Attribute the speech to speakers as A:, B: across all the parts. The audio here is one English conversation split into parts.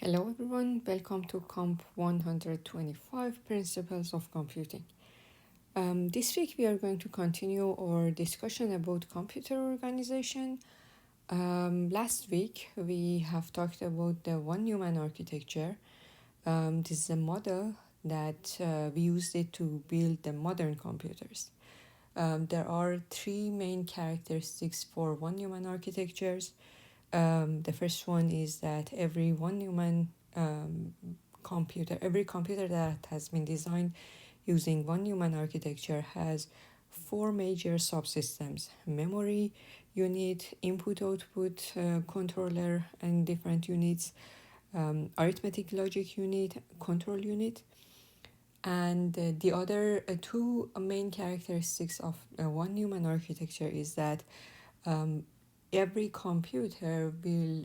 A: Hello everyone, welcome to COMP125 Principles of Computing. This week we are going to continue our discussion about computer organization. Last week we have talked about the one Neumann architecture. This is a model that we used it to build the modern computers. There are three main characteristics for one Neumann architectures. The first one is that every every computer that has been designed using one Neumann architecture has four major subsystems: memory unit, input-output controller and different units, arithmetic logic unit, control unit. And the other two main characteristics of one Neumann architecture is that um, every computer will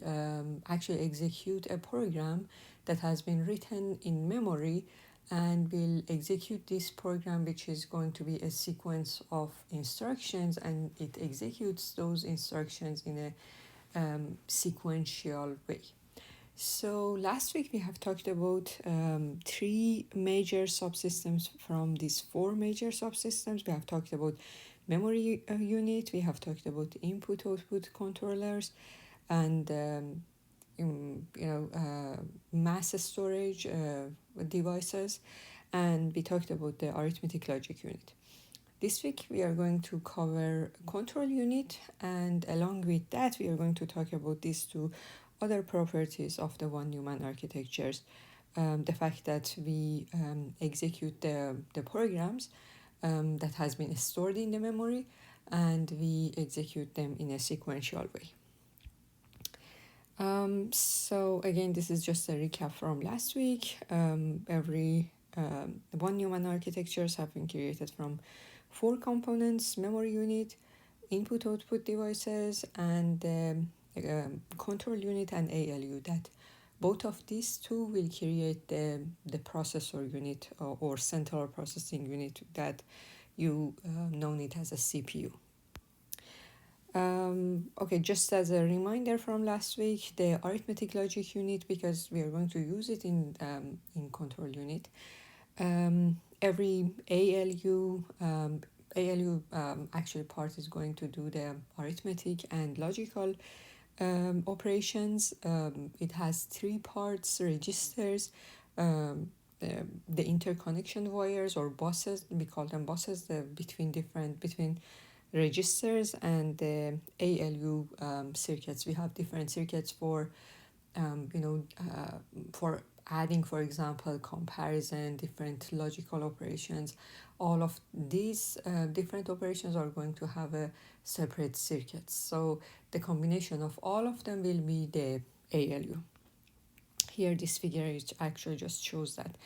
A: actually execute a program that has been written in memory and will execute this program, which is going to be a sequence of instructions, and it executes those instructions in a sequential way. So last week we have talked about three major subsystems from these four major subsystems. We have talked about memory unit, we have talked about input-output controllers, and mass storage devices, and we talked about the arithmetic logic unit. This week we are going to cover control unit, and along with that we are going to talk about these two other properties of the one Neumann architectures. The fact that we execute the programs that has been stored in the memory, and we execute them in a sequential way. So again, this is just a recap from last week. Every one Neumann architectures have been created from four components: memory unit, input-output devices, and control unit and ALU. That both of these two will create the processor unit or central processing unit that you known it as a CPU. Okay, just as a reminder from last week, the arithmetic logic unit, because we are going to use it in control unit. Every ALU actually part is going to do the arithmetic and logical operations. It has three parts: registers, the interconnection wires or buses. We call them buses. Between registers, and the ALU circuits. We have different circuits for for adding, for example, comparison, different logical operations. All of these different operations are going to have a separate circuits. So the combination of all of them will be the ALU. Here, this figure actually just shows that,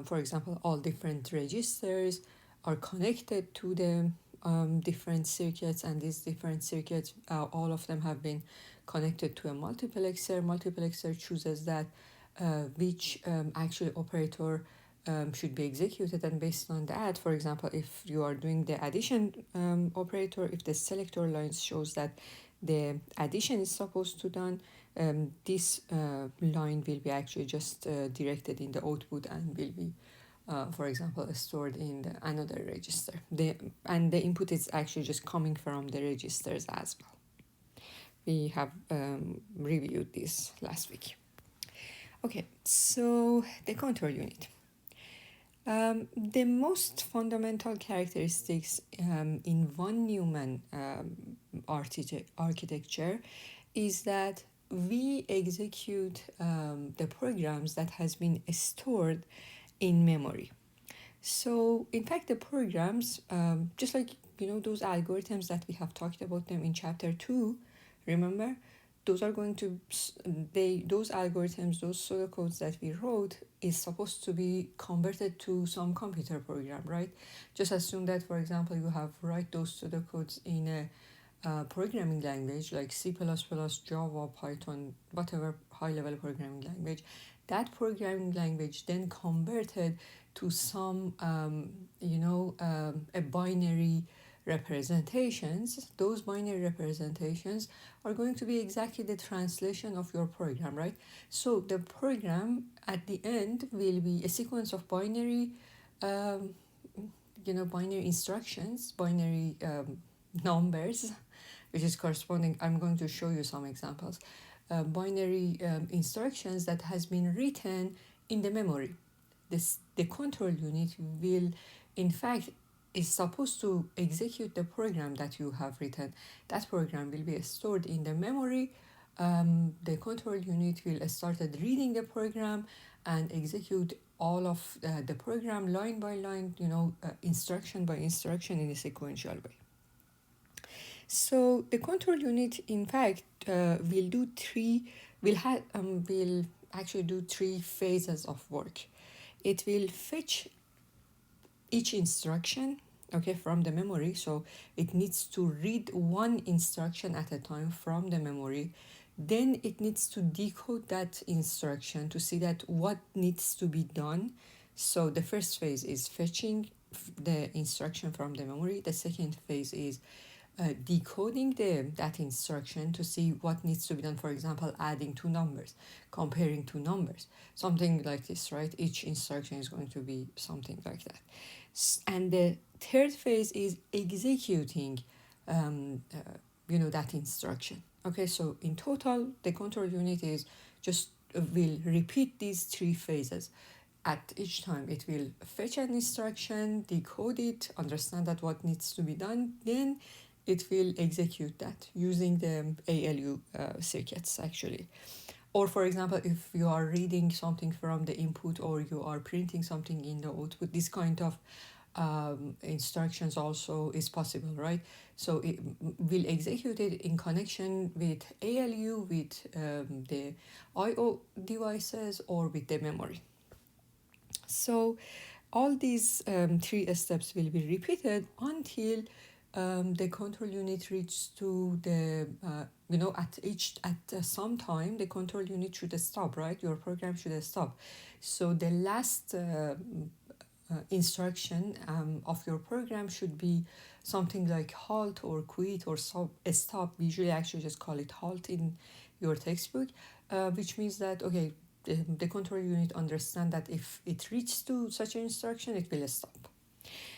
A: for example, all different registers are connected to the different circuits, and these different circuits, all of them have been connected to a multiplexer. Multiplexer chooses that which actually operator should be executed, and based on that, for example, if you are doing the addition operator, if the selector lines shows that the addition is supposed to done, this line will be actually just directed in the output and will be for example, stored in another register. The input is actually just coming from the registers as well. We have reviewed this last week. Okay, so the control unit. The most fundamental characteristics in von Neumann architecture is that we execute the programs that has been stored in memory. So in fact, the programs, just like those algorithms that we have talked about them in chapter 2, remember, those are going to those algorithms, those pseudocodes that we wrote is supposed to be converted to some computer program, right? Just assume that, for example, you have write those pseudocodes in a programming language like C++, Java, Python, whatever high-level programming language. That programming language then converted to some, a binary representations, those binary representations are going to be exactly the translation of your program, right? So the program at the end will be a sequence of binary, um, binary instructions, binary numbers, which is corresponding. I'm going to show you some examples. Binary instructions that has been written in the memory. The control unit will, in fact, is supposed to execute the program that you have written. That program will be stored in the memory. The control unit will start reading the program and execute all of the program line by line, instruction by instruction in a sequential way. So the control unit, in fact, will actually do three phases of work. It will fetch each instruction, okay, from the memory. So it needs to read one instruction at a time from the memory. Then it needs to decode that instruction to see that what needs to be done. So the first phase is fetching the instruction from the memory. The second phase is decoding that instruction to see what needs to be done. For example, adding two numbers, comparing two numbers, something like this, right? Each instruction is going to be something like that. And the third phase is executing that instruction. Okay, so in total, the control unit is just will repeat these three phases. At each time, it will fetch an instruction, decode it, understand that what needs to be done, then it will execute that using the ALU circuits, actually. Or for example, if you are reading something from the input or you are printing something in the output, this kind of instructions also is possible, right? So it will execute it in connection with ALU, with the I/O devices, or with the memory. So all these three steps will be repeated until the control unit reaches to the at some time the control unit should stop, right? Your program should stop. So the last instruction of your program should be something like halt or quit or stop. We usually actually just call it halt in your textbook, which means that okay, the control unit understand that if it reaches to such an instruction, it will stop.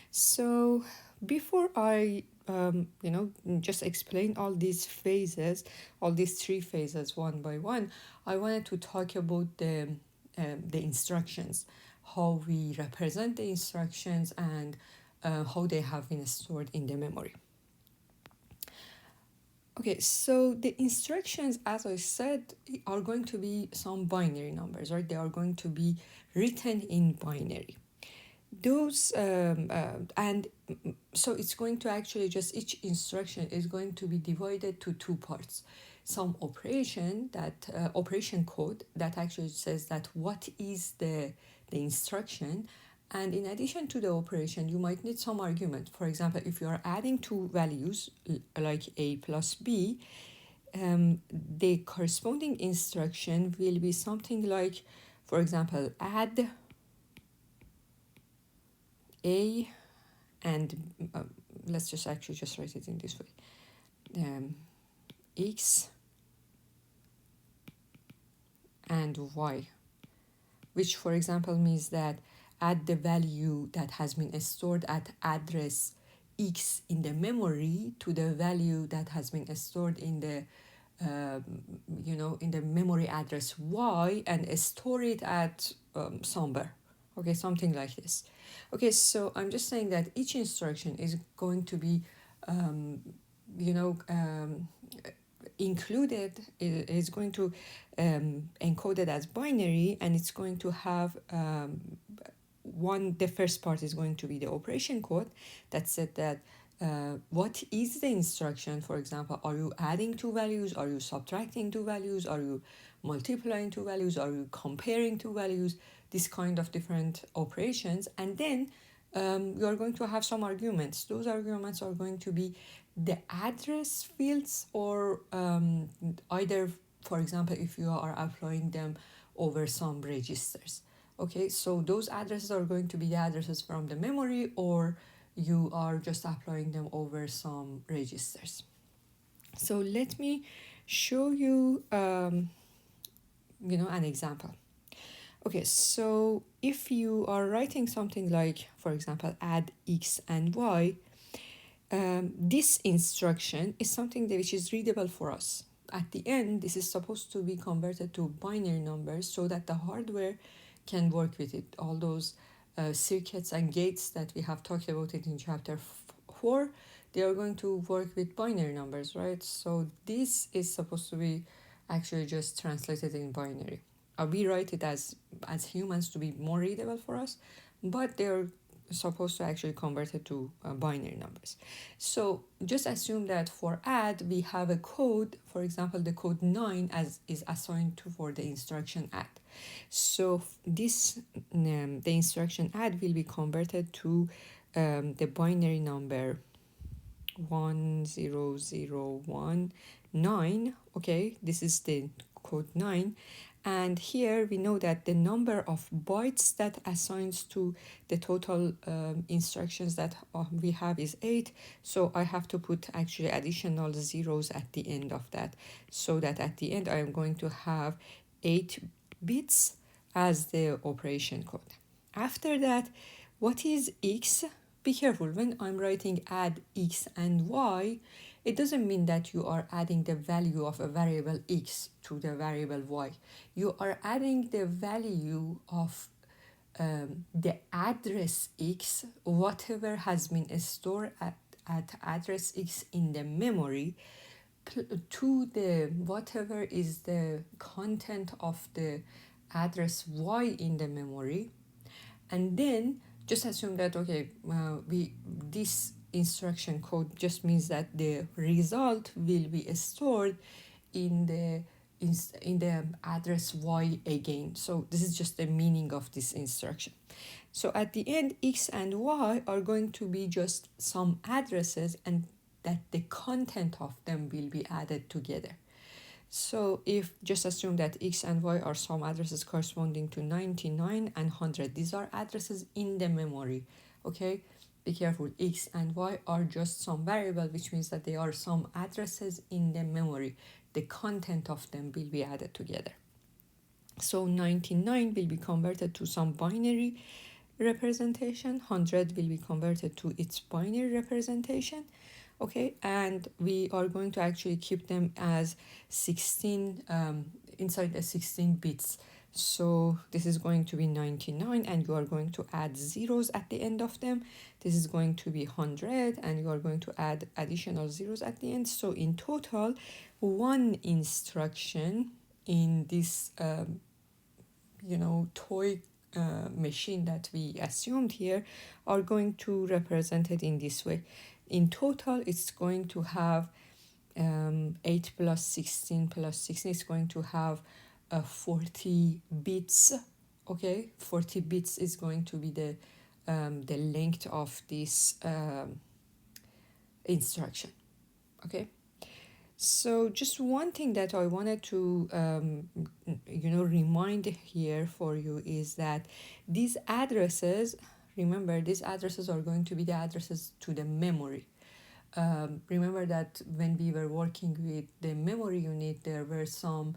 A: So before I just explain all these phases, all these three phases one by one, I wanted to talk about the instructions, how we represent the instructions, and how they have been stored in the memory. Okay, so the instructions, as I said, are going to be some binary numbers, right? They are going to be written in binary. Those and so it's going to actually just each instruction is going to be divided to two parts. Some operation code that actually says that what is the instruction, and in addition to the operation you might need some argument. For example, if you are adding two values like a plus b, the corresponding instruction will be something like, for example, add a and let's just actually just write it in this way, x and y, which for example means that add the value that has been stored at address x in the memory to the value that has been stored in the in the memory address y, and store it at somewhere. Okay, something like this. Okay, so I'm just saying that each instruction is going to be included, is going to encoded as binary, and it's going to have the first part is going to be the operation code that said that what is the instruction. For example, are you adding two values, are you subtracting two values, are you multiplying two values, are you comparing two values, this kind of different operations. And then you are going to have some arguments. Those arguments are going to be the address fields, or either, for example, if you are applying them over some registers. Okay, so those addresses are going to be the addresses from the memory, or you are just applying them over some registers. So let me show you, an example. Okay, so if you are writing something like, for example, add x and y, this instruction is something which is readable for us. At the end, this is supposed to be converted to binary numbers so that the hardware can work with it. All those circuits and gates that we have talked about it in chapter 4, they are going to work with binary numbers, right? So this is supposed to be actually just translated in binary. We write it as humans to be more readable for us, but they're supposed to actually convert it to binary numbers. So just assume that for add, we have a code, for example, the code 9 as is assigned to for the instruction add. So this, the instruction add will be converted to the binary number 10019. Okay, this is the code 9. And here we know that the number of bytes that assigns to the total instructions that we have is 8. So I have to put actually additional zeros at the end of that, so that at the end I am going to have 8 bits as the operation code. After that, what is x? Be careful, when I'm writing add x and y, it doesn't mean that you are adding the value of a variable x to the variable y. You are adding the value of the address x, whatever has been stored at address x in the memory, to the whatever is the content of the address y in the memory. And then just assume that, okay, this instruction code just means that the result will be stored in the address y again. So this is just the meaning of this instruction. So at the end, x and y are going to be just some addresses, and that the content of them will be added together. So if just assume that x and y are some addresses corresponding to 99 and 100, these are addresses in the memory. Okay, be careful, x and y are just some variable, which means that they are some addresses in the memory. The content of them will be added together. So 99 will be converted to some binary representation, 100 will be converted to its binary representation. Okay, and we are going to actually keep them as 16 inside the 16 bits. So this is going to be 99, and you are going to add zeros at the end of them. This is going to be 100, and you are going to add additional zeros at the end. So in total, one instruction in this toy machine that we assumed here are going to represent it in this way. In total, it's going to have 8 plus 16 plus 16 is going to have 40 bits. Okay, 40 bits is going to be the length of this instruction. Okay, so just one thing that I wanted to remind here for you is that these addresses, remember, these addresses are going to be the addresses to the memory. Remember that when we were working with the memory unit, there were some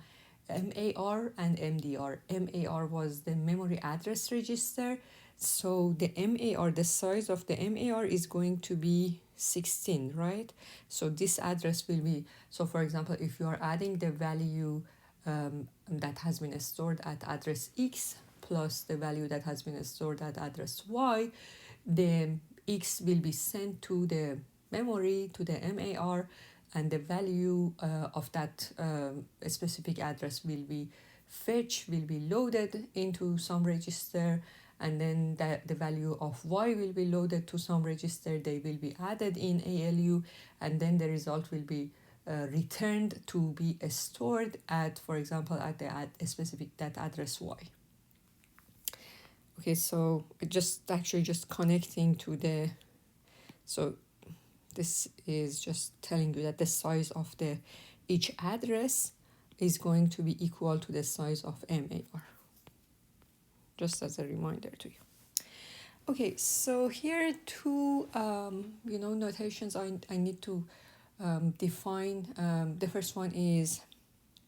A: MAR and MDR. MAR was the memory address register. So the MAR, the size of the MAR is going to be 16, right? So this address will be, so for example, if you are adding the value that has been stored at address X plus the value that has been stored at address Y, the X will be sent to the memory, to the MAR, and the value of that specific address will be fetched, will be loaded into some register, and then the value of y will be loaded to some register. They will be added in ALU, and then the result will be returned to be stored at, for example, at a specific that address y. Okay, so just connecting to the, so this is just telling you that the size of the each address is going to be equal to the size of MAR. Just as a reminder to you. Okay, so here are two, notations I need to define. The first one is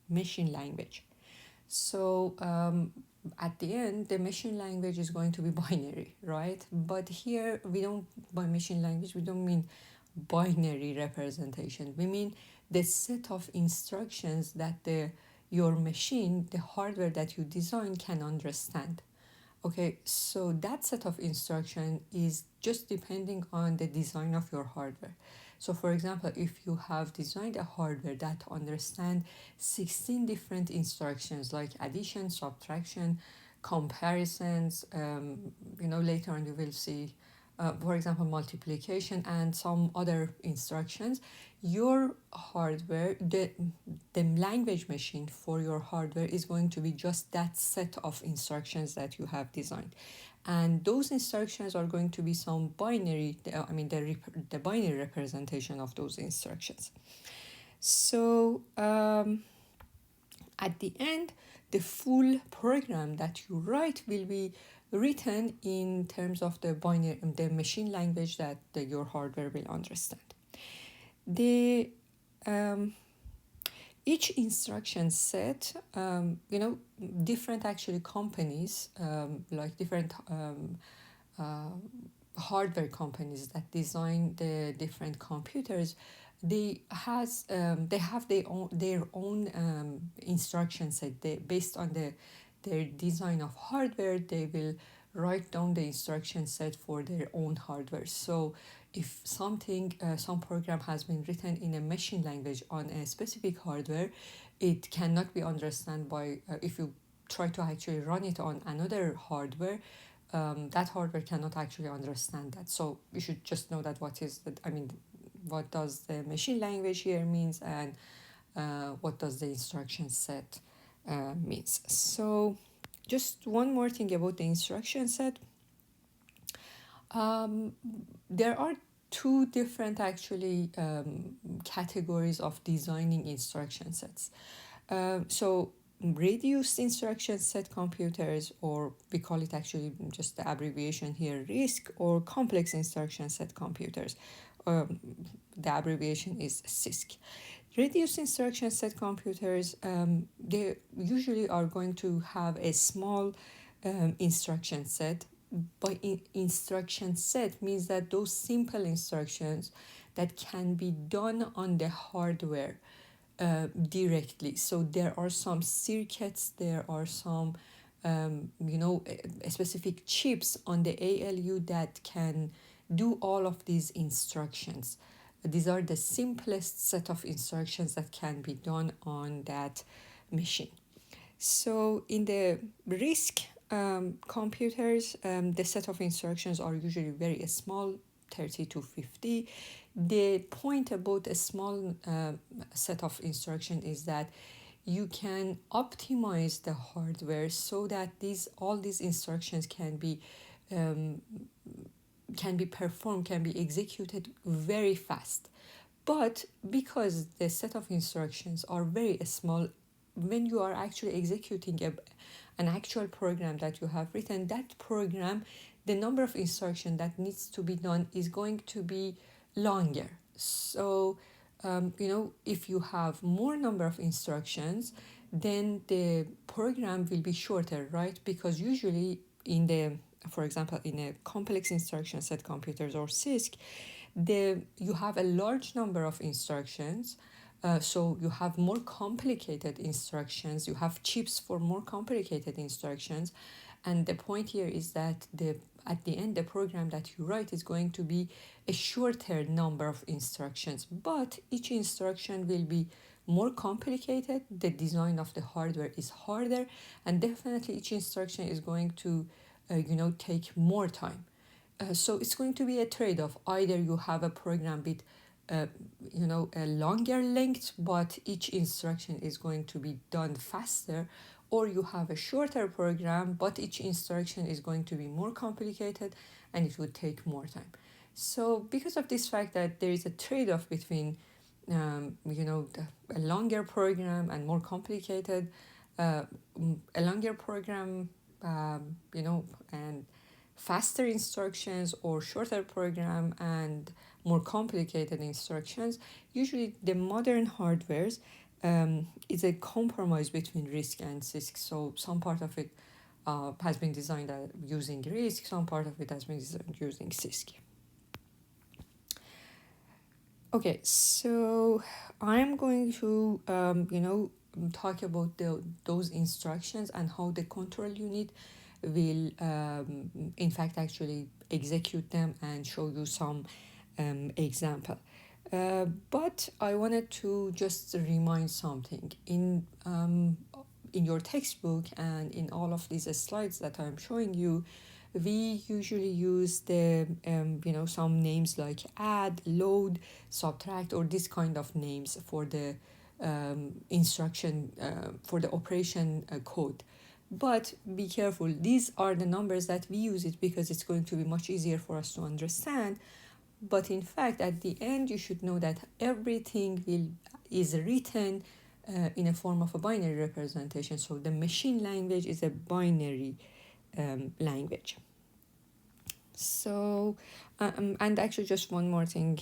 A: machine language. So at the end, the machine language is going to be binary, right? But here we don't, by machine language, we don't mean binary representation. We mean the set of instructions that your machine, the hardware that you design, can understand. Okay, so that set of instruction is just depending on the design of your hardware. So for example, if you have designed a hardware that understand 16 different instructions like addition, subtraction, comparisons, later on you will see, for example, multiplication and some other instructions, your hardware, the language machine for your hardware is going to be just that set of instructions that you have designed, and those instructions are going to be some binary, the binary representation of those instructions. So at the end, the full program that you write will be written in terms of the machine language that your hardware will understand. The each instruction set, different actually companies, like different hardware companies that design the different computers, they have their own instruction set. Based on their design of hardware, they will write down the instruction set for their own hardware. So if some program has been written in a machine language on a specific hardware, it cannot be understood by if you try to actually run it on another hardware, that hardware cannot actually understand that. So you should just know that what does the machine language here means, and what does the instruction set means. So just one more thing about the instruction set. There are two different actually categories of designing instruction sets. So reduced instruction set computers, or we call it actually just the abbreviation here, RISC, or complex instruction set computers. The abbreviation is CISC. Reduced instruction set computers, they usually are going to have a small instruction set. By instruction set means that those simple instructions that can be done on the hardware directly. So there are some circuits, there are some specific chips on the ALU that can do all of these instructions. These are the simplest set of instructions that can be done on that machine. So in the RISC computers, the set of instructions are usually very small, 30 to 50. The point about a small set of instruction is that you can optimize the hardware so that all these instructions um, can be performed, can be executed very fast. But because the set of instructions are very small, when you are actually executing an actual program that you have written, that program, the number of instructions that needs to be done is going to be longer. So, if you have more number of instructions, then the program will be shorter, right? Because usually for example, in a complex instruction set computers or CISC, you have a large number of instructions, so you have more complicated instructions, you have chips for more complicated instructions, and the point here is that at the end the program that you write is going to be a shorter number of instructions, but each instruction will be more complicated, the design of the hardware is harder, and definitely each instruction is going to take more time. So it's going to be a trade-off. Either you have a program with a longer length, but each instruction is going to be done faster, or you have a shorter program, but each instruction is going to be more complicated and it would take more time. So because of this fact that there is a trade-off between a longer program and more complicated, a longer program, and faster instructions or shorter program and more complicated instructions, usually the modern hardwares is a compromise between RISC and CISC. So some part of it has been designed using RISC, some part of it has been designed using CISC. Okay, so I'm going to, talk about those instructions and how the control unit will, in fact, actually execute them and show you some example. But I wanted to just remind something. In your textbook and in all of these slides that I'm showing you, we usually use the some names like add, load, subtract, or this kind of names for the instruction for the operation code. But be careful, these are the numbers that we use it because it's going to be much easier for us to understand. But in fact, at the end, you should know that everything is written in a form of a binary representation. So the machine language is a binary language. So, and actually just one more thing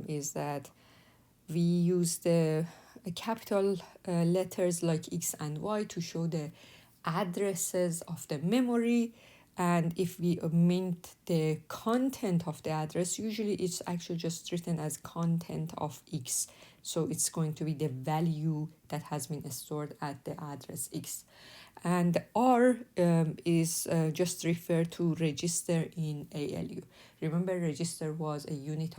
A: is that we use the capital letters like X and Y to show the addresses of the memory. And if we omit the content of the address, usually it's actually just written as content of X. So it's going to be the value that has been stored at the address X. And R is just referred to register in ALU. Remember, register was a unit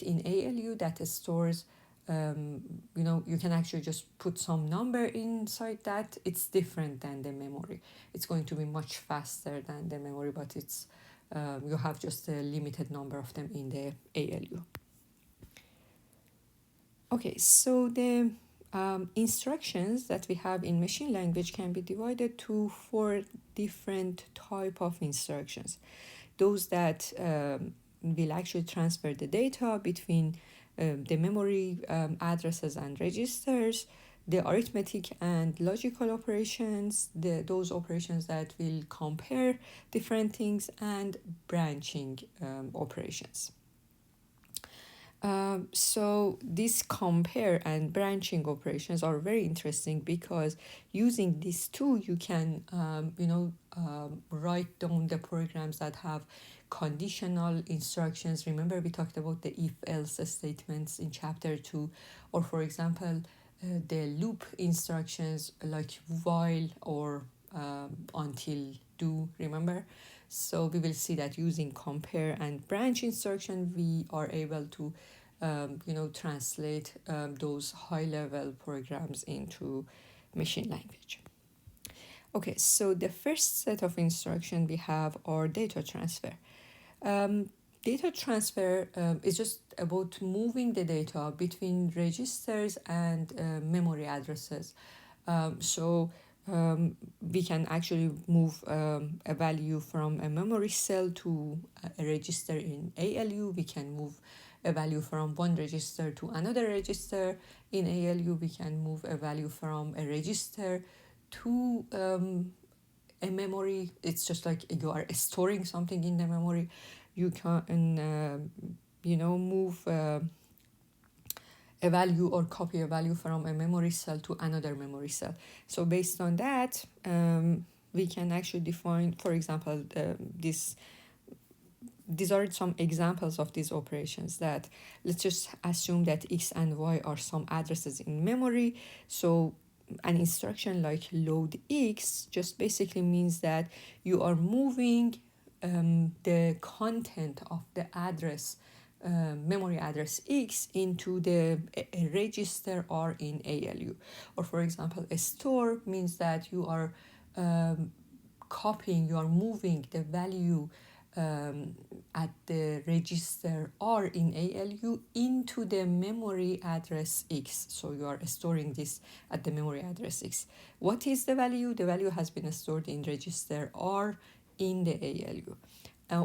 A: in ALU that stores, you can actually just put some number inside that. It's different than the memory. It's going to be much faster than the memory, but it's you have just a limited number of them in the ALU. Okay, so the instructions that we have in machine language can be divided to 4 different type of instructions. Those that will actually transfer the data between the memory addresses and registers, the arithmetic and logical operations, those operations that will compare different things, and branching operations. So these compare and branching operations are very interesting because using these two, you can, write down the programs that have conditional instructions. Remember, we talked about the if-else statements in chapter 2, or for example, the loop instructions like while or until do, remember? So we will see that using compare and branch instruction, we are able to, translate those high-level programs into machine language. Okay, so the first set of instruction we have are data transfer. Data transfer is just about moving the data between registers and memory addresses. We can actually move a value from a memory cell to a register in ALU. We can move a value from one register to another register in ALU. We can move a value from a register to a memory. It's just like you are storing something in the memory. You can, move a value or copy a value from a memory cell to another memory cell. So based on that, we can actually define, for example, these are some examples of these operations. That let's just assume that X and Y are some addresses in memory. So an instruction like load X just basically means that you are moving the content of the address, memory address X, into the register R in ALU. Or for example, a store means that you are copying, you are moving the value at the register R in ALU into the memory address X. So you are storing this at the memory address X. What is the value? The value has been stored in register R in the ALU.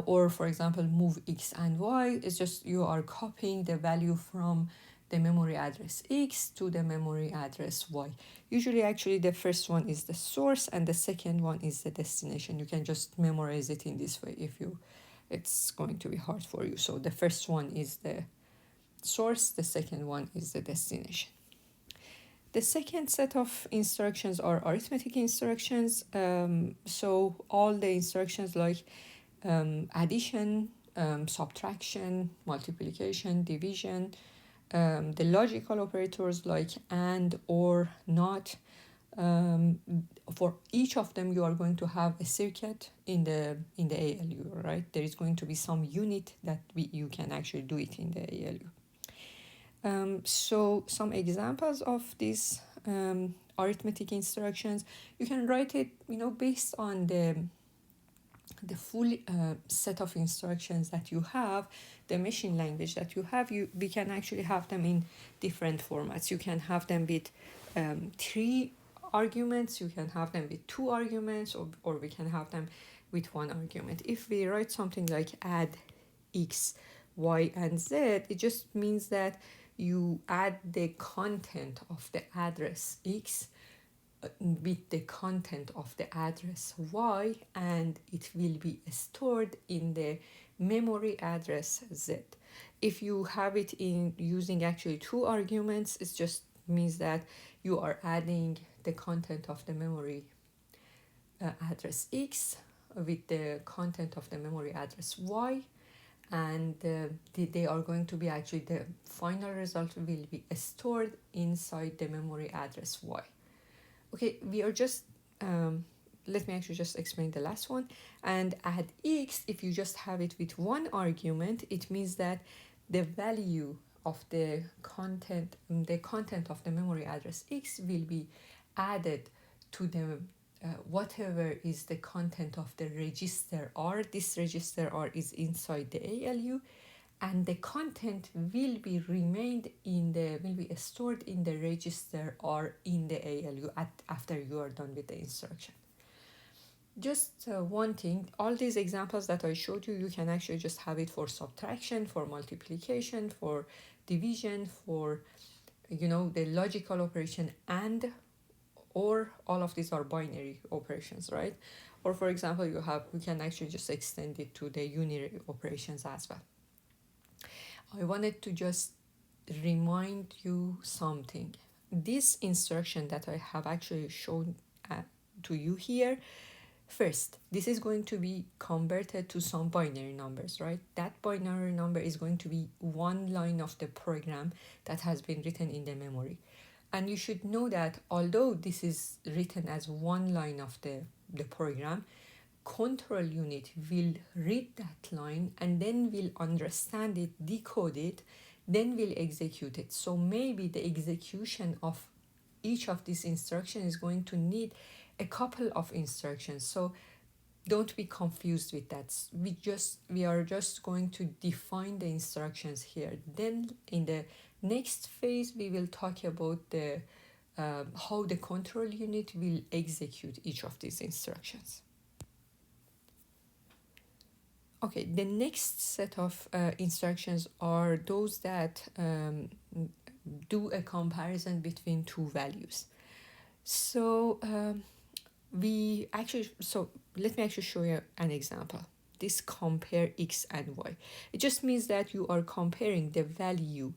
A: Or for example, move X and Y is just you are copying the value from the memory address X to the memory address Y. Usually actually the first one is the source and the second one is the destination. You can just memorize it in this way if you it's going to be hard for you. So the first one is the source, the second one is the destination. The second set of instructions are arithmetic instructions. So all the instructions like addition, subtraction, multiplication, division, the logical operators like and, or, not. For each of them, you are going to have a circuit in the ALU, right? There is going to be some unit that you can actually do it in the ALU. So some examples of these arithmetic instructions, you can write it, based on the full set of instructions that you have, the machine language that you have. We can actually have them in different formats. You can have them with 3 arguments, you can have them with 2 arguments, or we can have them with 1 argument. If we write something like add x, y, and z, it just means that you add the content of the address x with the content of the address y, and it will be stored in the memory address z. If you have it in using actually 2 arguments, it just means that you are adding the content of the memory address x with the content of the memory address y, and they are going to be actually, the final result will be stored inside the memory address y. Okay, we are just let me actually just explain the last one. And add x, if you just have it with 1 argument, it means that the value of the content of the memory address x will be added to the whatever is the content of the register R. This register R is inside the ALU, and the content will be stored in the register R in the ALU after you are done with the instruction. Just one thing, all these examples that I showed you, you can actually just have it for subtraction, for multiplication, for division, for the logical operation and, or all of these are binary operations, right? Or for example, you can actually just extend it to the unary operations as well. I wanted to just remind you something. This instruction that I have actually shown to you here, first, this is going to be converted to some binary numbers, right? That binary number is going to be 1 line of the program that has been written in the memory. And you should know that although this is written as 1 line of the program, control unit will read that line and then will understand it, decode it, then will execute it. So maybe the execution of each of these instructions is going to need a couple of instructions. So don't be confused with that. We are just going to define the instructions here. Then in the next phase, we will talk about the how the control unit will execute each of these instructions. Okay, the next set of instructions are those that do a comparison between 2 values. So let me actually show you an example. This compare x and y. It just means that you are comparing the value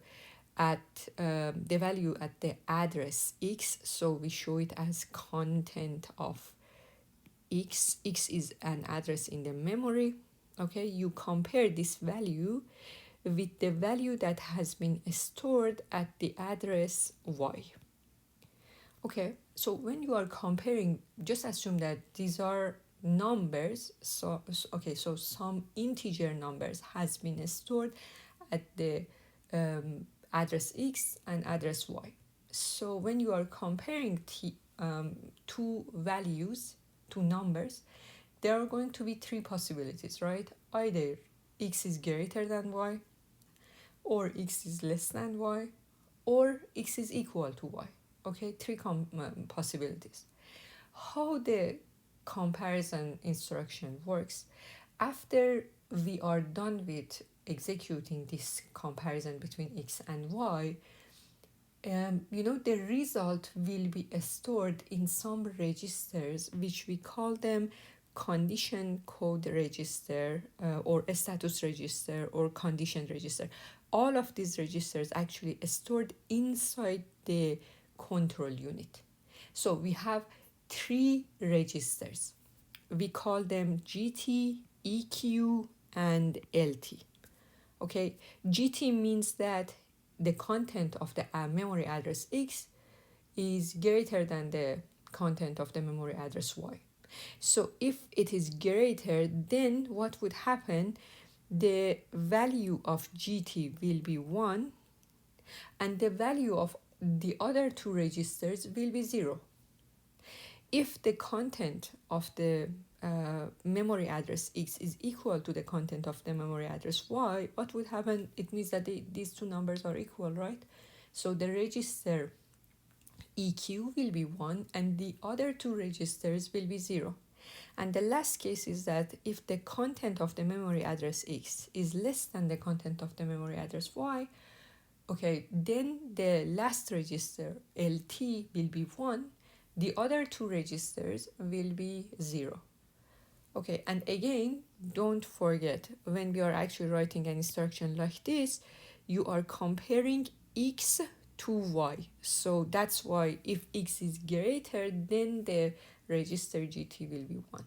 A: at the address x. So we show it as content of x. X is an address in the memory. Okay, you compare this value with the value that has been stored at the address y. Okay, so when you are comparing, just assume that these are numbers. So some integer numbers has been stored at the address x and address y. So when you are comparing 2 values, 2 numbers, there are going to be 3 possibilities, right? Either x is greater than y, or x is less than y, or x is equal to y. Okay, 3 possibilities. How the comparison instruction works, after we are done with executing this comparison between x and y, the result will be stored in some registers, which we call them condition code register, or a status register, or condition register. All of these registers actually stored inside the control unit. So we have three registers. We call them GT, EQ, and LT. Okay, GT means that the content of the memory address X is greater than the content of the memory address Y. So if it is greater, then what would happen? The value of GT will be 1, and the value of the other two registers will be 0. If the content of the memory address X is equal to the content of the memory address Y, what would happen? It means that these two numbers are equal, right? So the register EQ will be 1 and the other two registers will be 0. And the last case is that if the content of the memory address X is less than the content of the memory address Y, okay, then the last register LT will be 1, the other two registers will be 0. Okay, and again, don't forget, when we are actually writing an instruction like this, you are comparing X to Y. So that's why if X is greater, then the register GT will be 1.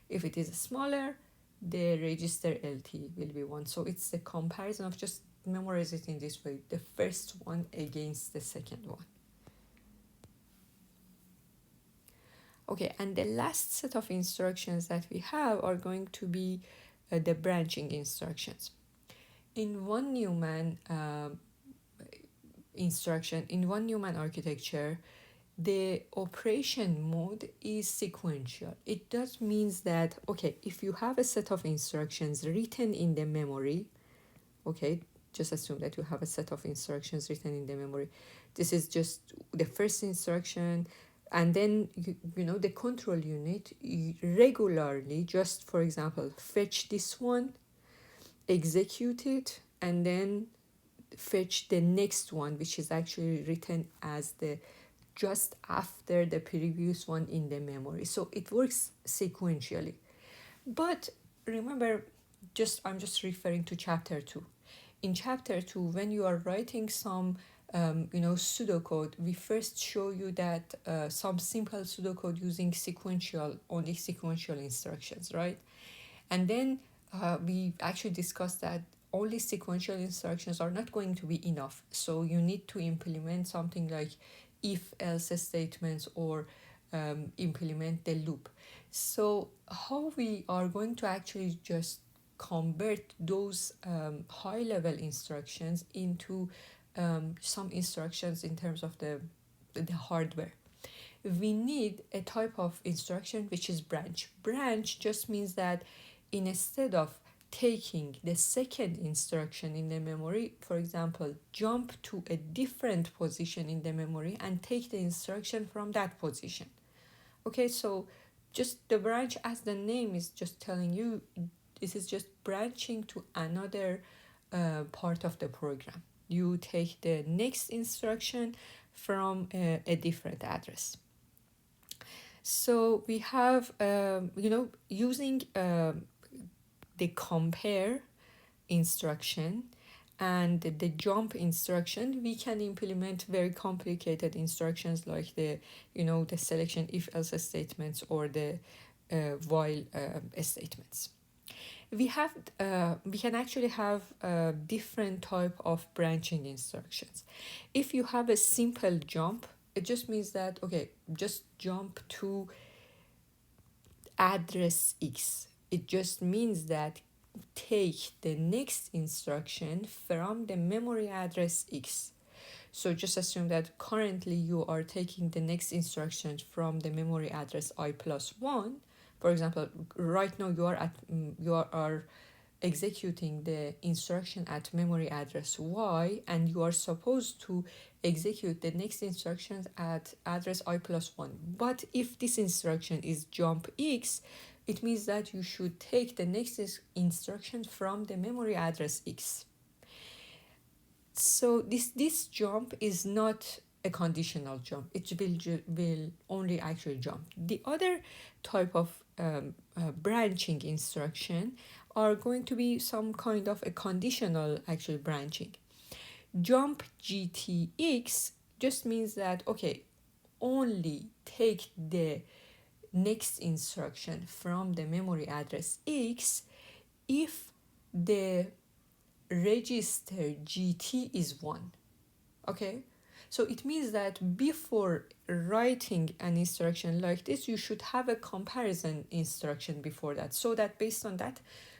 A: If it is smaller, the register LT will be 1. So it's the comparison of, just memorize it in this way, the first one against the second one. Okay, and the last set of instructions that we have are going to be the branching instructions. In von Neumann in von Neumann architecture, the operation mode is sequential. It does means that, okay, if you have a set of instructions written in the memory, okay, just assume that you have a set of instructions written in the memory. This is just the first instruction, and then the control unit regularly, just for example, fetch this one, execute it, and then fetch the next one, which is actually written as the just after the previous one in the memory. So it works sequentially. But remember, I'm just referring to chapter 2. In chapter 2, when you are writing some pseudocode, we first show you that some simple pseudocode using only sequential instructions, right? And then we actually discussed that only sequential instructions are not going to be enough. So you need to implement something like if-else statements, or implement the loop. So how we are going to actually just convert those high-level instructions into some instructions in terms of the hardware. We need a type of instruction which is branch. Branch just means that instead of taking the second instruction in the memory, for example, jump to a different position in the memory and take the instruction from that position. Okay, so just the branch, as the name is just telling you, this is just branching to another part of the program. You take the next instruction from a different address. So we have, using the compare instruction and the jump instruction, we can implement very complicated instructions like the selection if-else statements, or the while statements. We can actually have different type of branching instructions. If you have a simple jump, it just means that, okay, just jump to address X. It just means that take the next instruction from the memory address X. So just assume that currently you are taking the next instruction from the memory address I+1. For example, right now you are executing the instruction at memory address Y, and you are supposed to execute the next instructions at address I+1. But if this instruction is jump X, it means that you should take the next instruction from the memory address X. So this jump is not a conditional jump. It will only actually jump. The other type of branching instruction are going to be some kind of a conditional actual branching. Jump GTX just means that, okay, only take the next instruction from the memory address X if the register GT is 1. Okay, so it means that before writing an instruction like this, you should have a comparison instruction before that, so that based on that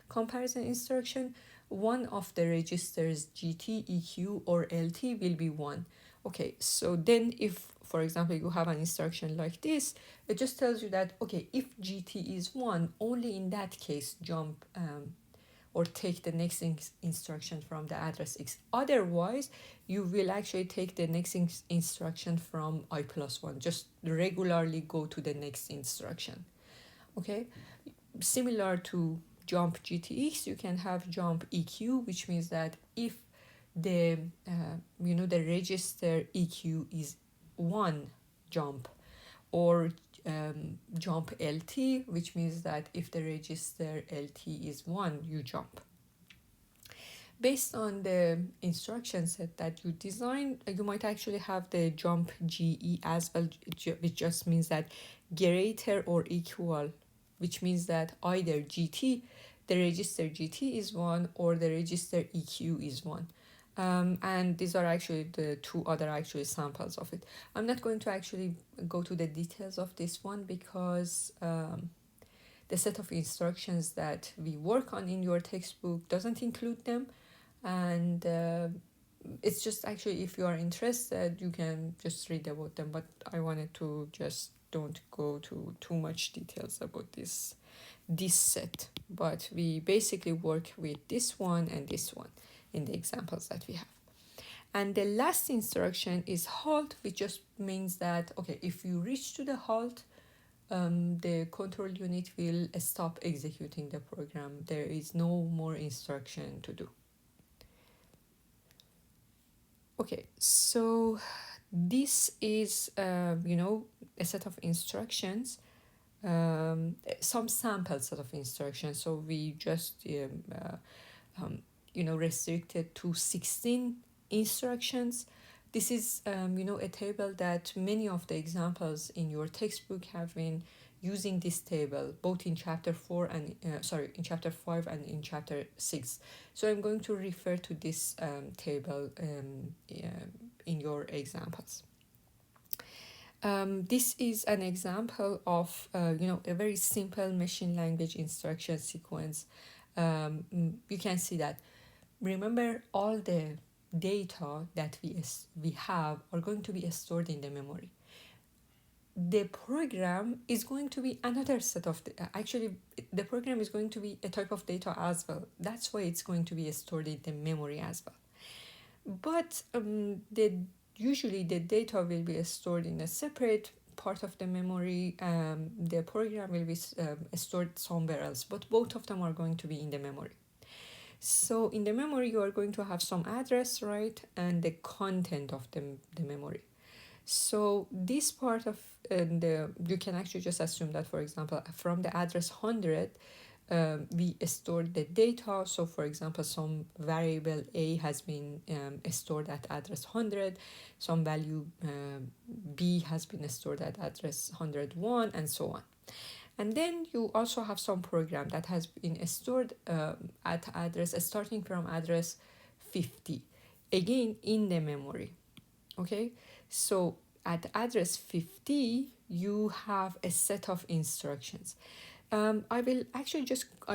A: comparison instruction, one of the registers GT, EQ, or LT will be 1. Okay, so then if, for example, you have an instruction like this, it just tells you that, okay, if GT is 1, only in that case jump or take the next instruction from the address X. Otherwise, you will actually take the next instruction from I plus 1. Just regularly go to the next instruction. Okay, similar to jump GTX, you can have jump EQ, which means that if the the register EQ is 1, jump, or jump LT, which means that if the register LT is 1, you jump. Based on the instruction set that you design, you might actually have the jump GE as well, which just means that greater or equal, which means that either GT, the register GT is 1, or the register EQ is 1. And these are actually the two other actually samples of it. I'm not going to actually go to the details of this one because the set of instructions that we work on in your textbook doesn't include them. And it's just actually, if you are interested, you can just read about them, but I wanted to just don't go to too much details about this set. But we basically work with this one and this one in the examples that we have. And the last instruction is halt, which just means that, okay, if you reach to the halt, the control unit will stop executing the program. There is no more instruction to do. Okay, so this is, a set of instructions, some sample set of instructions. So we just, restricted to 16 instructions. This is, a table that many of the examples in your textbook have been using this table, both in chapter 4 and, in chapter 5 and in chapter 6. So I'm going to refer to this table in your examples. This is an example of, a very simple machine language instruction sequence. You can see that. Remember, all the data that we have are going to be stored in the memory. The program is going to be another set of the program is going to be a type of data as well. That's why it's going to be stored in the memory as well. But usually the data will be stored in a separate part of the memory. The program will be stored somewhere else, but both of them are going to be in the memory. So in the memory, you are going to have some address, right, and the content of the memory. So this part of you can actually just assume that, for example, from the address 100, we stored the data. So for example, some variable A has been stored at address 100, some value B has been stored at address 101, and so on. And then you also have some program that has been stored at address starting from address 50, again in the memory. Okay, so at address 50, you have a set of instructions. I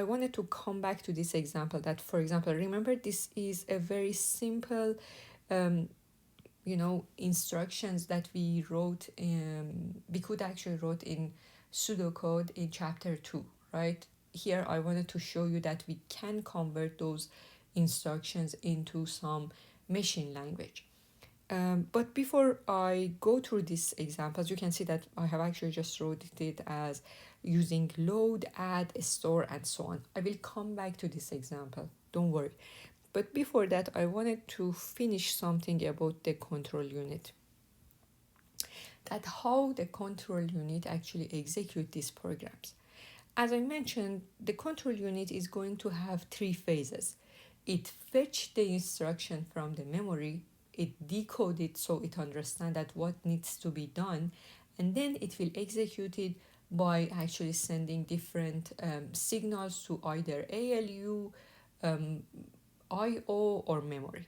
A: wanted to come back to this example that, for example, remember, this is a very simple, instructions that we wrote, we could actually wrote in pseudocode in chapter 2, right? Here, I wanted to show you that we can convert those instructions into some machine language. But before I go through these examples, you can see that I have actually just wrote it as using load, add, store, and so on. I will come back to this example, don't worry. But before that, I wanted to finish something about the control unit. That how the control unit actually execute these programs. As I mentioned, the control unit is going to have three phases. It fetch the instruction from the memory, it decode it so it understands that what needs to be done, and then it will execute it by actually sending different signals to either ALU, IO, or memory.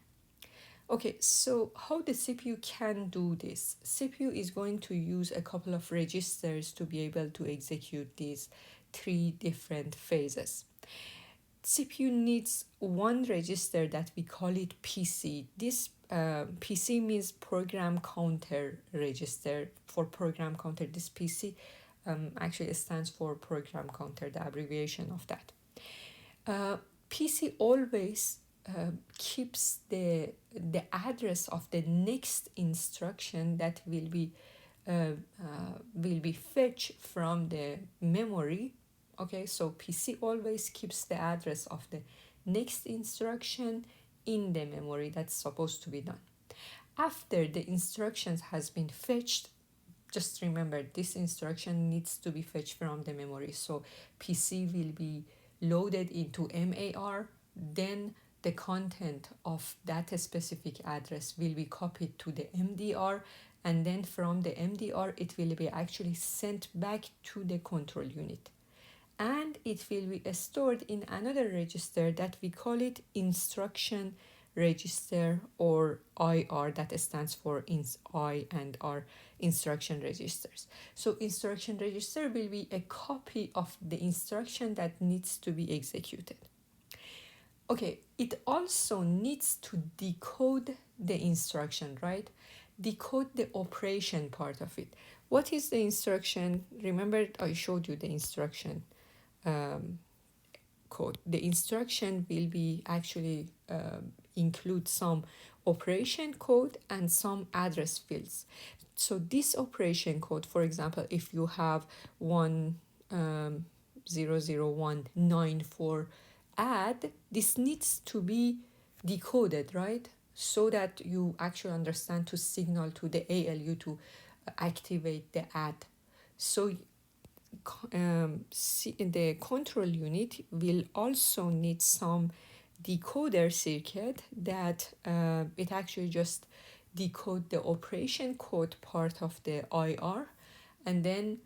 A: Okay, so how the CPU can do this? CPU is going to use a couple of registers to be able to execute these three different phases. CPU needs one register that we call it PC. This PC means program counter register. For program counter, this PC actually stands for program counter, the abbreviation of that. PC always keeps the address of the next instruction that will be fetched from the memory. Okay, so PC always keeps the address of the next instruction in the memory that's supposed to be done. After the instructions has been fetched, just remember this instruction needs to be fetched from the memory. So PC will be loaded into MAR, then the content of that specific address will be copied to the MDR, and then from the MDR it will be actually sent back to the control unit. And it will be stored in another register that we call it instruction register, or IR, that stands for I and R, instruction registers. So instruction register will be a copy of the instruction that needs to be executed. Okay, it also needs to decode the instruction, right? Decode the operation part of it. What is the instruction? Remember, I showed you the instruction code. The instruction will be actually include some operation code and some address fields. So this operation code, for example, if you have 100194 add, this needs to be decoded, right? So that you actually understand to signal to the ALU to activate the add. So the control unit will also need some decoder circuit that it actually just decode the operation code part of the IR, and then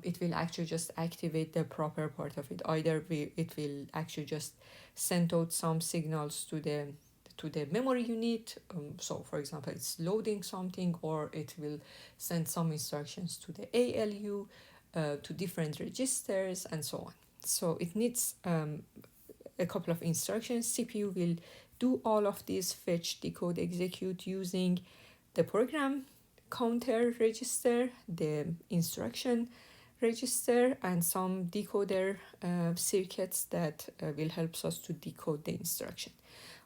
A: it will actually just activate the proper part of it. Either it will actually just send out some signals to the memory unit, so for example it's loading something, or it will send some instructions to the ALU, to different registers, and so on. So it needs a couple of instructions. CPU will do all of these: fetch, decode, execute, using the program counter register, the instruction register, and some decoder circuits that will help us to decode the instruction.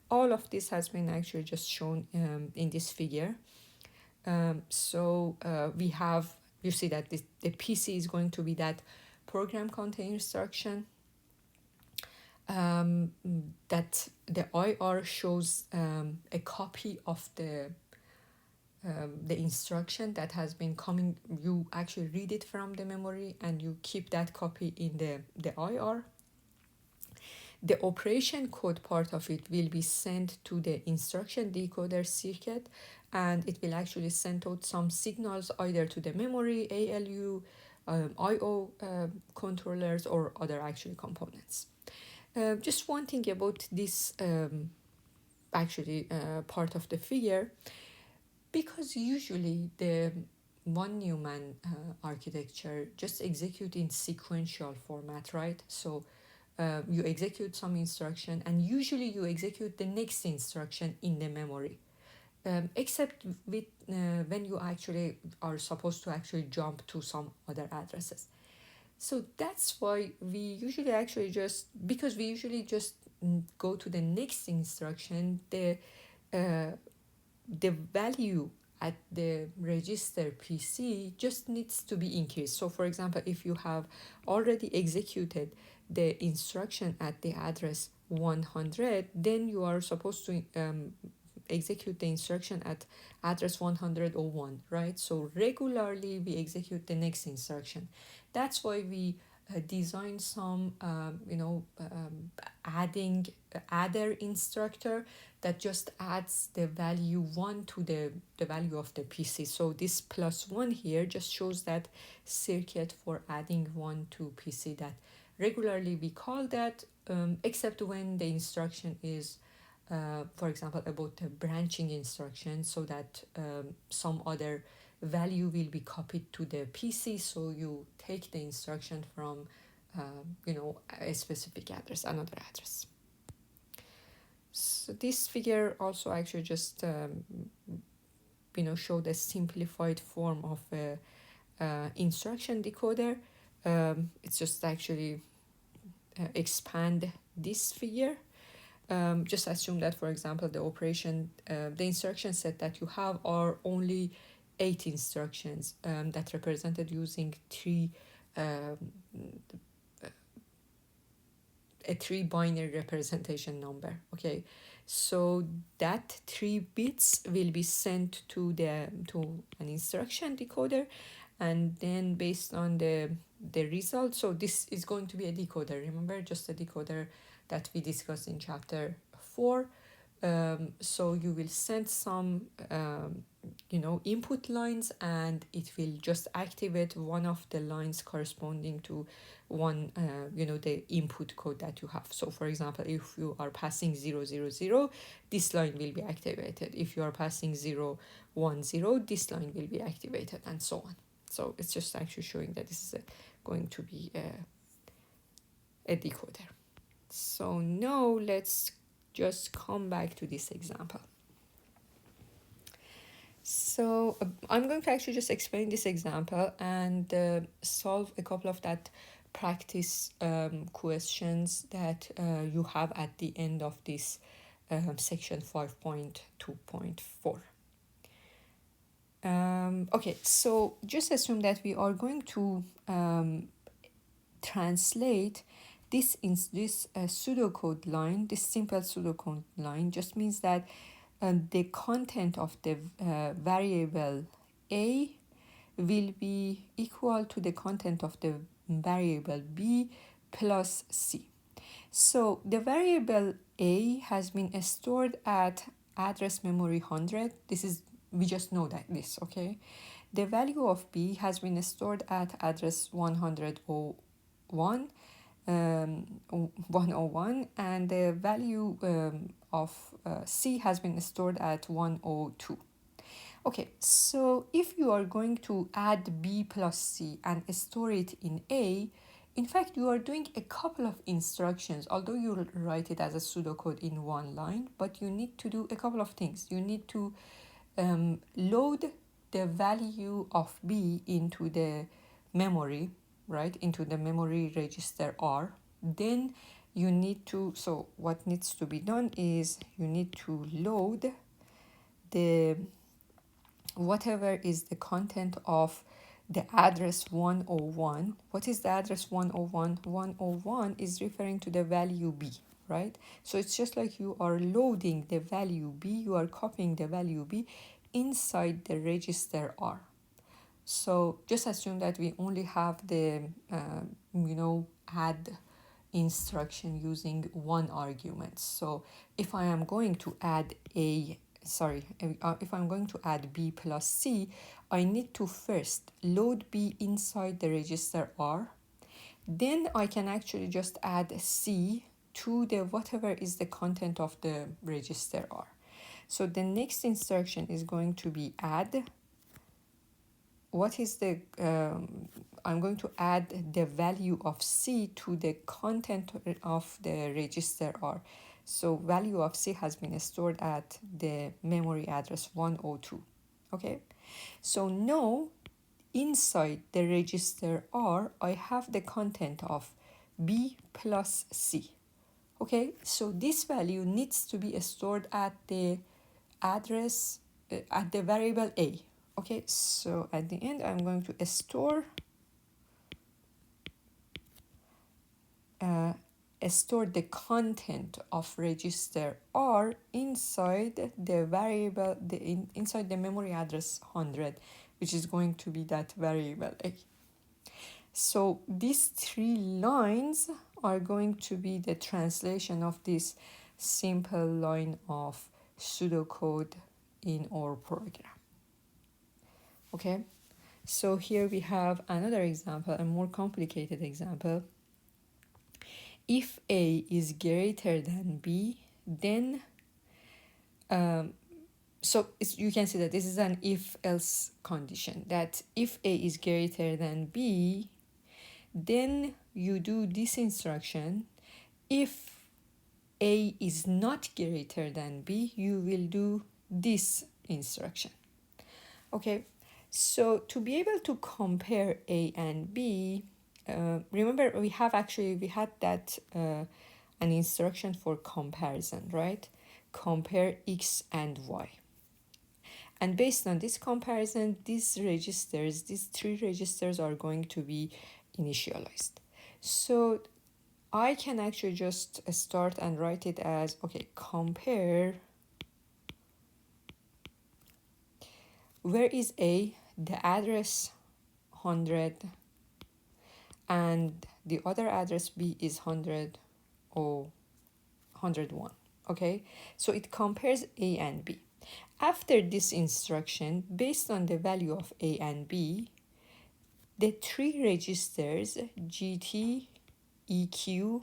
A: All of this has been actually just shown in this figure. So we have, you see that the PC is going to be that program counter instruction, that the IR shows a copy of the instruction that has been coming. You actually read it from the memory and you keep that copy in the IR. The operation code part of it will be sent to the instruction decoder circuit, and it will actually send out some signals either to the memory, ALU, IO controllers, or other actually components. Just one thing about this part of the figure, because usually the von Neumann architecture just execute in sequential format, right? So you execute some instruction and usually you execute the next instruction in the memory, except with when you actually are supposed to actually jump to some other addresses. So that's why we usually actually just, because we usually just go to the next instruction, the value at the register PC just needs to be increased. So for example, if you have already executed the instruction at the address 100, then you are supposed to execute the instruction at address 101, right? So regularly we execute the next instruction. That's why we design some adding adder instructor that just adds the value 1 to the value of the PC. So this +1 here just shows that circuit for adding 1 to PC that regularly we call that, except when the instruction is for example about the branching instruction, so that some other value will be copied to the PC, so you take the instruction from a specific address, another address. So this figure also actually just show the simplified form of a instruction decoder. It's just actually expand this figure. Just assume that, for example, the operation, the instruction set that you have are only 8 instructions that represented using a 3 binary representation number. Okay, so that 3 bits will be sent to an instruction decoder, and then based on the result, so this is going to be a decoder, remember, just a decoder that we discussed in chapter 4. So you will send some input lines, and it will just activate one of the lines corresponding to one the input code that you have. So for example, if you are passing 0, 0, 0, this line will be activated. If you are passing 0, 1, 0, this line will be activated, and so on. So it's just actually showing that this is going to be a decoder. So now let's just come back to this example. So I'm going to actually just explain this example and solve a couple of that practice questions that you have at the end of this section 5.2.4. Okay, so just assume that we are going to translate this pseudocode line. This simple pseudocode line just means that the content of the variable a will be equal to the content of the variable b plus c. So the variable a has been stored at address memory 100. We just know that this, okay? The value of b has been stored at address 101, and the value of c has been stored at 102. Okay, so if you are going to add b plus c and store it in a, in fact you are doing a couple of instructions, although you write it as a pseudocode in one line, but you need to do a couple of things. You need to load the value of b into the memory, right, into the memory register R. Then you need to, so what needs to be done is you need to load the whatever is the content of the address 101. What is the address 101? 101 is referring to the value b, right? So it's just like you are loading the value b, you are copying the value b inside the register R. So just assume that we only have the add instruction using one argument. So if I am going to add if I'm going to add b plus c, I need to first load b inside the register R. Then I can actually just add c to the whatever is the content of the register R. So the next instruction is going to be add. What is the I'm going to add the value of c to the content of the register R. So value of c has been stored at the memory address 102. Okay, so now inside the register R, I have the content of b plus c. Okay, so this value needs to be stored at the address at the variable a. Okay, so at the end I'm going to store the content of register R inside the variable, inside the memory address 100, which is going to be that variable a. So these 3 lines are going to be the translation of this simple line of pseudocode in our program. Okay, so here we have another example, a more complicated example. If A is greater than B, then you can see that this is an if-else condition, that if A is greater than B, then you do this instruction. If A is not greater than B, you will do this instruction. Okay, so to be able to compare A and B, remember we had that an instruction for comparison, right? Compare X and Y. And based on this comparison, these 3 registers are going to be initialized. So I can actually just start and write it as, okay, compare, where is A? The address 100, and the other address B is 100 or 101. Okay, so it compares A and B. After this instruction, based on the value of A and B, the 3 registers GT, EQ,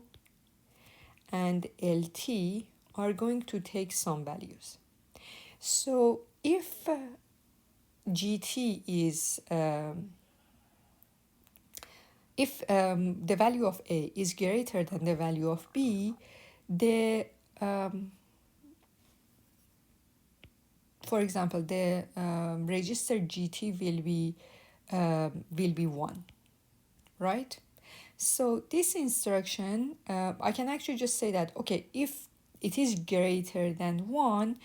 A: and LT are going to take some values. So if GT is if the value of A is greater than the value of B, the for example, the register GT will be 1, right? So this instruction, I can actually just say that, okay, if it is greater than 1,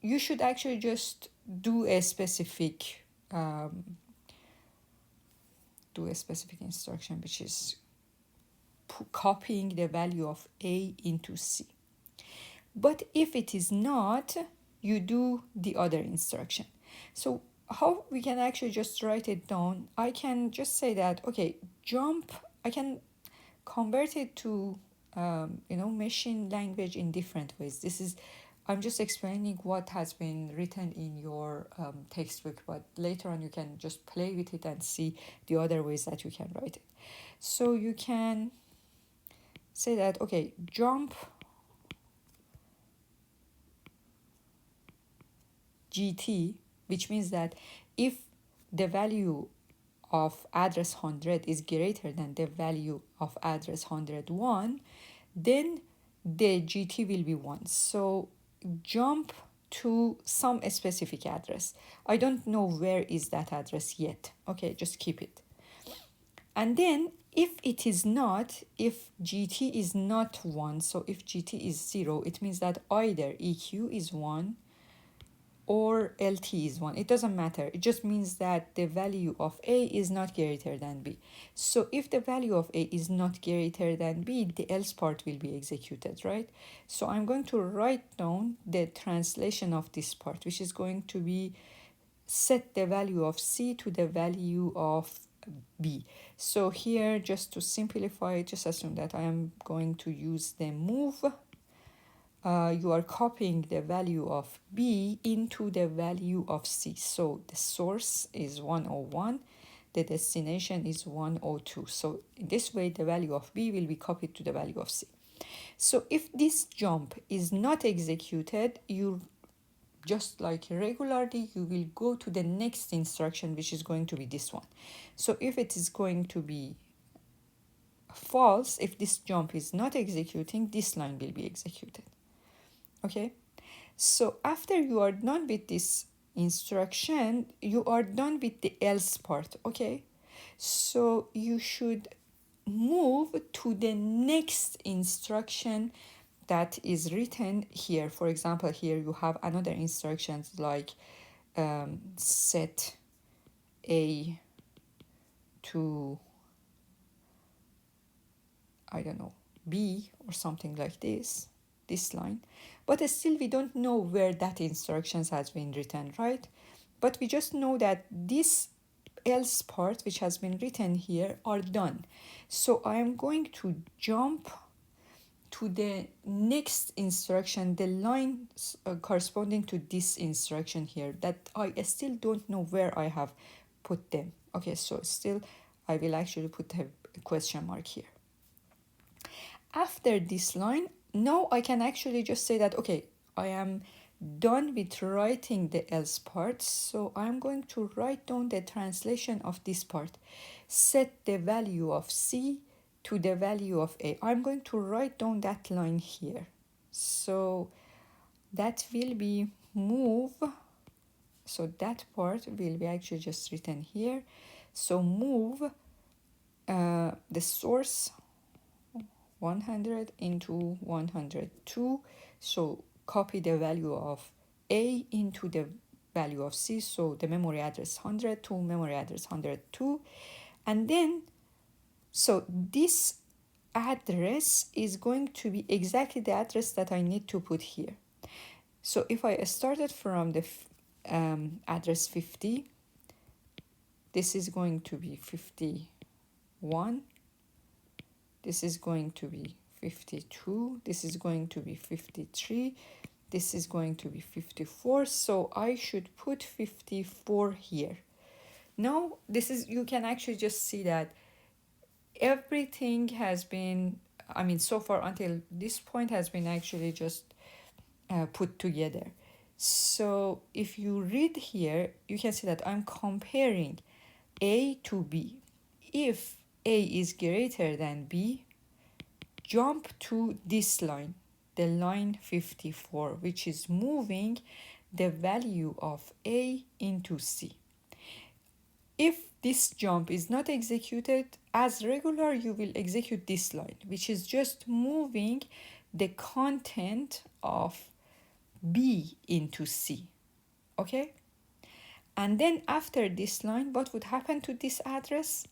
A: you should actually just do a specific instruction, which is copying the value of A into C. But if it is not, you do the other instruction. So how we can actually just write it down? I can just say that, okay, jump, I can convert it to machine language in different ways. I'm just explaining what has been written in your textbook, but later on you can just play with it and see the other ways that you can write it. So you can say that, okay, jump GT, which means that if the value of address 100 is greater than the value of address 101, then the GT will be 1. So jump to some specific address. I don't know where is that address yet. Okay, just keep it. And then if it is not, if GT is not 1, so if GT is 0, it means that either EQ is 1 or LT is 1. It doesn't matter. It just means that the value of A is not greater than B. So if the value of A is not greater than B, the else part will be executed, right? So I'm going to write down the translation of this part, which is going to be set the value of C to the value of B. So here, just to simplify, just assume that I am going to use the move. You are copying the value of B into the value of C. So the source is 101, the destination is 102. So in this way, the value of B will be copied to the value of C. So if this jump is not executed, you just like regularly, you will go to the next instruction, which is going to be this one. So if it is going to be false, if this jump is not executing, this line will be executed. Okay, so after you are done with this instruction, you are done with the else part. Okay, so you should move to the next instruction that is written here. For example, here you have another instructions like set A to, I don't know, B or something like this line, but still we don't know where that instructions has been written, right? But we just know that this else part which has been written here are done. So I am going to jump to the next instruction, the line corresponding to this instruction here, that I still don't know where I have put them. Okay, so still I will actually put a question mark here. After this line, now I can actually just say that, okay, I am done with writing the else part, so I'm going to write down the translation of this part. Set the value of C to the value of A. I'm going to write down that line here. So that will be move. So that part will be actually just written here. So move the source 100 into 102. So copy the value of A into the value of C. So the memory address 102, memory address 102. And then, so this address is going to be exactly the address that I need to put here. So if I started from the address 50, this is going to be 51. This is going to be 52. This is going to be 53. This is going to be 54. So I should put 54 here. Now, this is, you can actually just see that everything has been, I mean, so far until this point has been actually just put together. So if you read here, you can see that I'm comparing A to B. If A is greater than B, jump to this line, the line 54, which is moving the value of A into C. If this jump is not executed as regular, you will execute this line, which is just moving the content of B into C. Okay? And then after this line, what would happen to this address?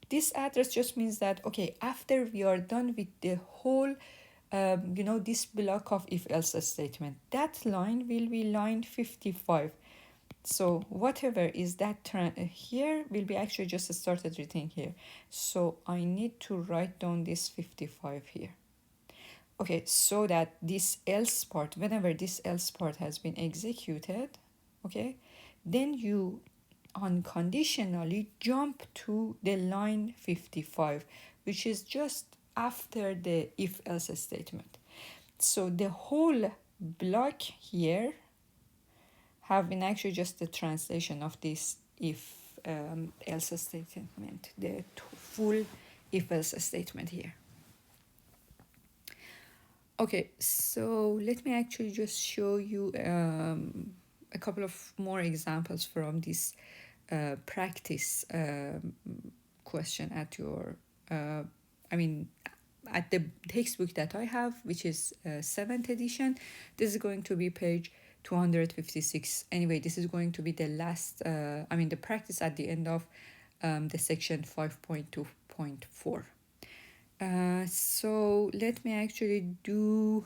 A: This address just means that, okay, after we are done with the whole, this block of if-else statement, that line will be line 55. So whatever is that here will be actually just started written here. So I need to write down this 55 here. Okay, so that this else part, whenever this else part has been executed, okay, then you unconditionally jump to the line 55, which is just after the if-else statement. So the whole block here have been actually just the translation of this if-else statement, the full if-else statement here. Okay, so let me actually just show you a couple of more examples from this practice question at your, at the textbook that I have, which is 7th edition. This is going to be page 256. Anyway, this is going to be the last, the practice at the end of the section 5.2.4. So let me actually do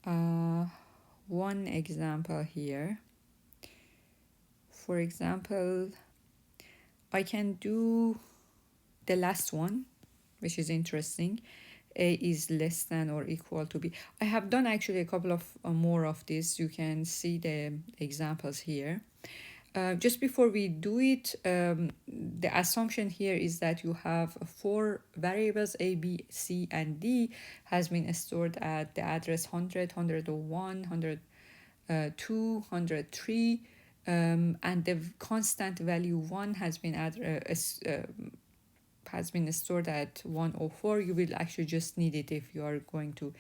A: one example here. For example, I can do the last one, which is interesting. A is less than or equal to B. I have done actually a couple of more of this. You can see the examples here. Just before we do it, the assumption here is that you have 4 variables, A, B, C, and D has been stored at the address 100, 101, 102, 103, and the constant value 1 has been stored at 104. You will actually just need it if you are going to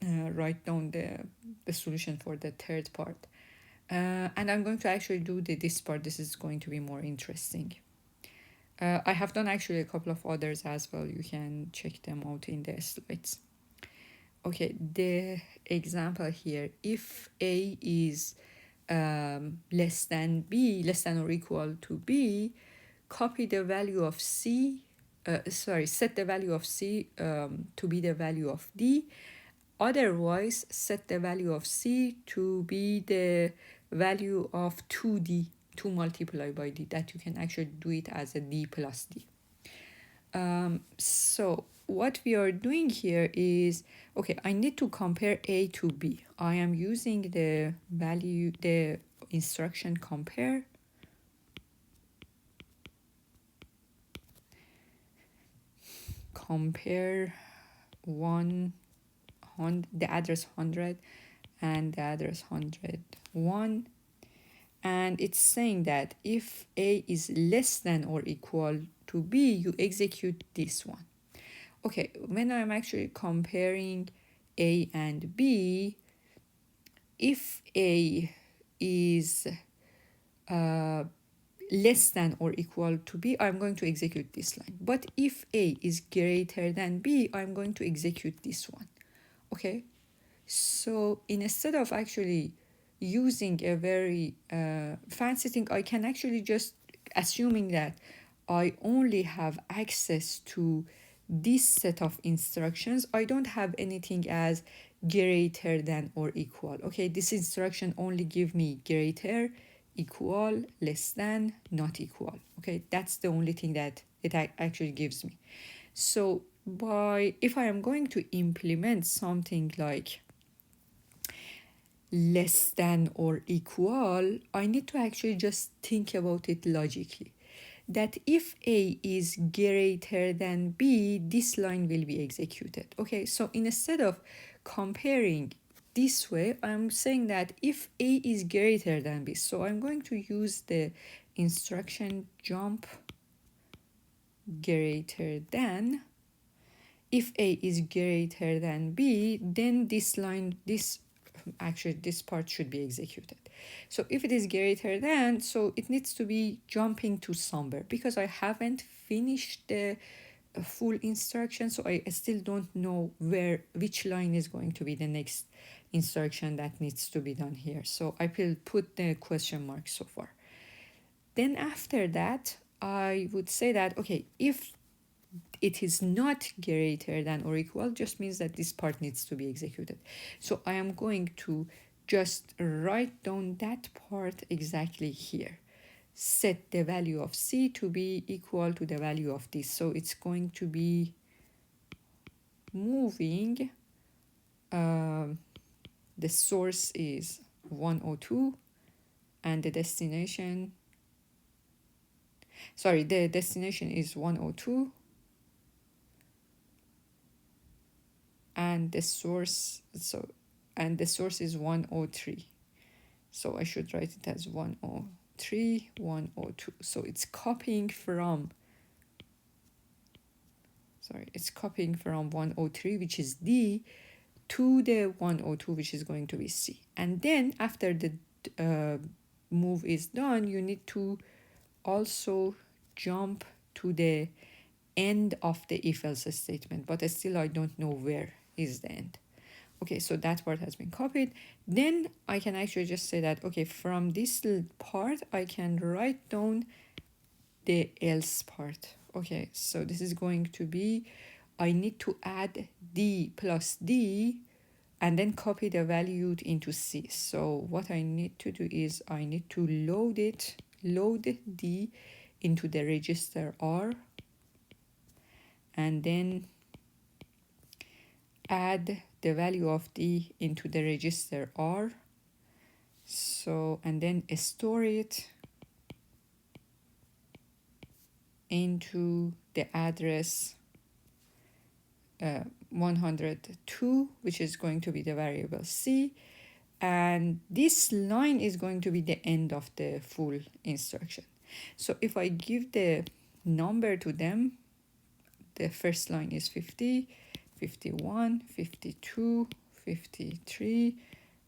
A: write down the solution for the third part. And I'm going to actually do this part. This is going to be more interesting. I have done actually a couple of others as well. You can check them out in the slides. Okay, the example here, if A is less than B, less than or equal to B, copy the value of C, set the value of C to be the value of D. Otherwise, set the value of C to be the value of 2D, 2 multiplied by D, that you can actually do it as a D plus D. So what we are doing here is, okay, I need to compare A to B. I am using the instruction compare. Compare the address 100 and the address 101. And it's saying that if A is less than or equal to B, you execute this one. Okay, when I'm actually comparing A and B, if A is less than or equal to B, I'm going to execute this line. But if A is greater than B, I'm going to execute this one. Okay, so instead of actually using a very fancy thing, I can actually just, assuming that I only have access to this set of instructions, I don't have anything as greater than or equal. Okay, this instruction only give me greater, equal, less than, not equal. Okay, that's the only thing that it actually gives me. So if I am going to implement something like less than or equal, I need to actually just think about it logically. That if A is greater than B, this line will be executed. Okay, so instead of comparing this way, I'm saying that if A is greater than B, so I'm going to use the instruction jump greater than. If A is greater than B, then this part should be executed. So if it is greater than, so it needs to be jumping to somewhere, because I haven't finished the full instruction, so I still don't know which line is going to be the next instruction that needs to be done here. So I will put the question mark so far. Then after that, I would say that, okay, if it is not greater than or equal, just means that this part needs to be executed. So I am going to just write down that part exactly here. Set the value of C to be equal to the value of this. So it's going to be moving, the source is 102 and the destination is 102 and the source is 103. So I should write it as 103, 102. So it's copying from 103, which is D, to the 102, which is going to be C. And then after the move is done, you need to also jump to the end of the if-else statement, but still I don't know where is the end. Okay, so that part has been copied. Then I can actually just say that, okay, from this part, I can write down the else part. Okay, so this is going to be, I need to add D plus D and then copy the value into C. So what I need to do is I need to load D into the register R, and then add the value of D into the register R. So, and then store it into the address 102, which is going to be the variable C. And this line is going to be the end of the full instruction. So if I give the number to them, the first line is 50, 51, 52, 53,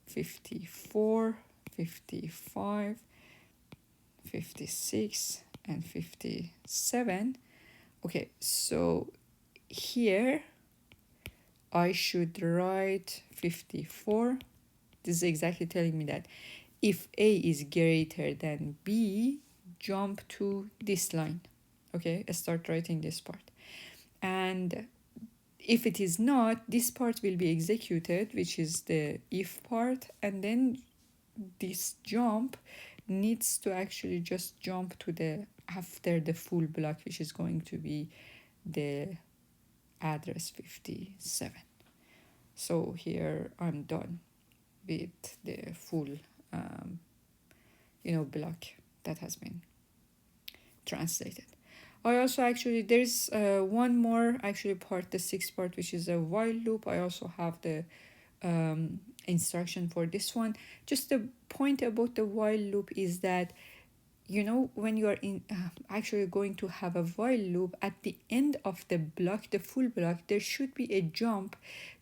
A: 54, 55, 56, and 57. Okay, so here I should write 54. This is exactly telling me that if A is greater than B, jump to this line. Okay, start writing this part. And if it is not, this part will be executed, which is the if part, and then this jump needs to actually just jump to the after the full block, which is going to be the address 57. So here I'm done with the full block that has been translated. I also actually, there's one more actually part, the sixth part, which is a while loop. I also have the instruction for this one. Just the point about the while loop is that when you are actually going to have a while loop, at the end of the block, the full block, there should be a jump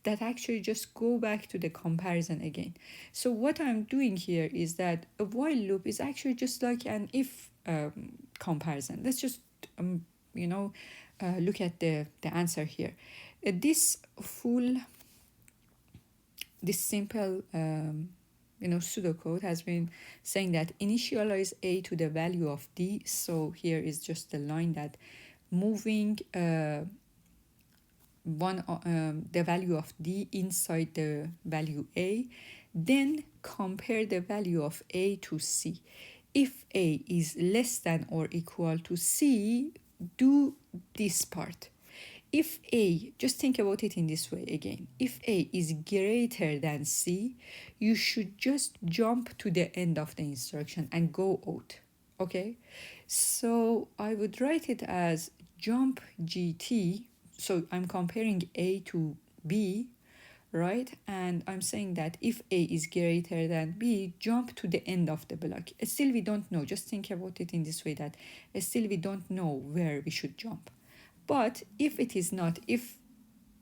A: that actually just go back to the comparison again. So what I'm doing here is that a while loop is actually just like an if comparison. Let's just look at the answer here. This simple pseudocode has been saying that initialize A to the value of D. So here is just the line that moving the value of D inside the value A, then compare the value of A to C. If A is less than or equal to C, do this part. If A, just think about it in this way again. If A is greater than C, you should just jump to the end of the instruction and go out, okay? So I would write it as jump GT. So I'm comparing A to B, right? And I'm saying that if A is greater than B, jump to the end of the block. Still, we don't know. Just think about it in this way, that still we don't know where we should jump. But if it is not, if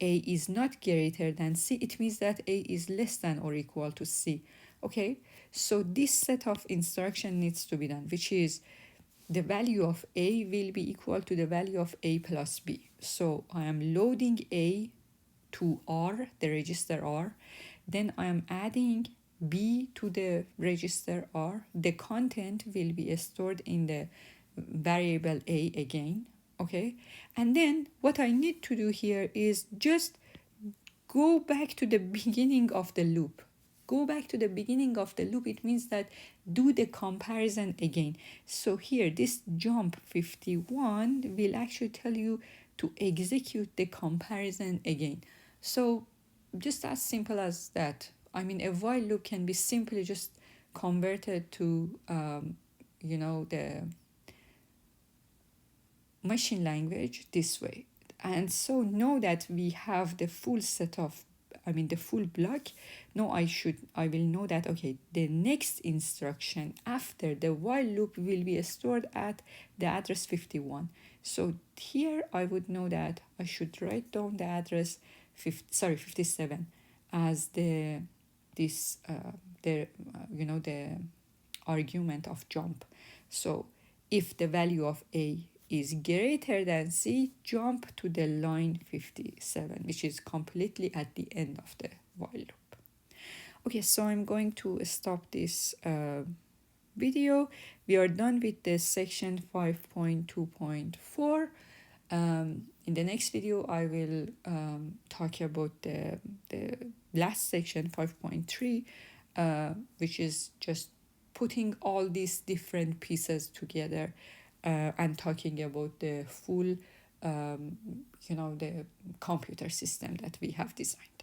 A: A is not greater than C, it means that A is less than or equal to C. Okay, so this set of instruction needs to be done, which is the value of A will be equal to the value of A plus B. So I am loading A to R, the register R. Then I am adding B to the register R. The content will be stored in the variable A again. Okay, and then what I need to do here is just go back to the beginning of the loop. Go back to the beginning of the loop. It means that do the comparison again. So here, this jump 51 will actually tell you to execute the comparison again. So just as simple as that. I mean, a while loop can be simply just converted to, the machine language this way. And so know that we have the full set of, the full block. No, I will know that, okay, the next instruction after the while loop will be stored at the address 51. So here I would know that I should write down the address 57 as the argument of jump. So if the value of A is greater than C, jump to the line 57, which is completely at the end of the while loop. Okay, so I'm going to stop this video. We are done with the section 5.2.4. In the next video, I will talk about the last section, 5.3, which is just putting all these different pieces together and talking about the full, the computer system that we have designed.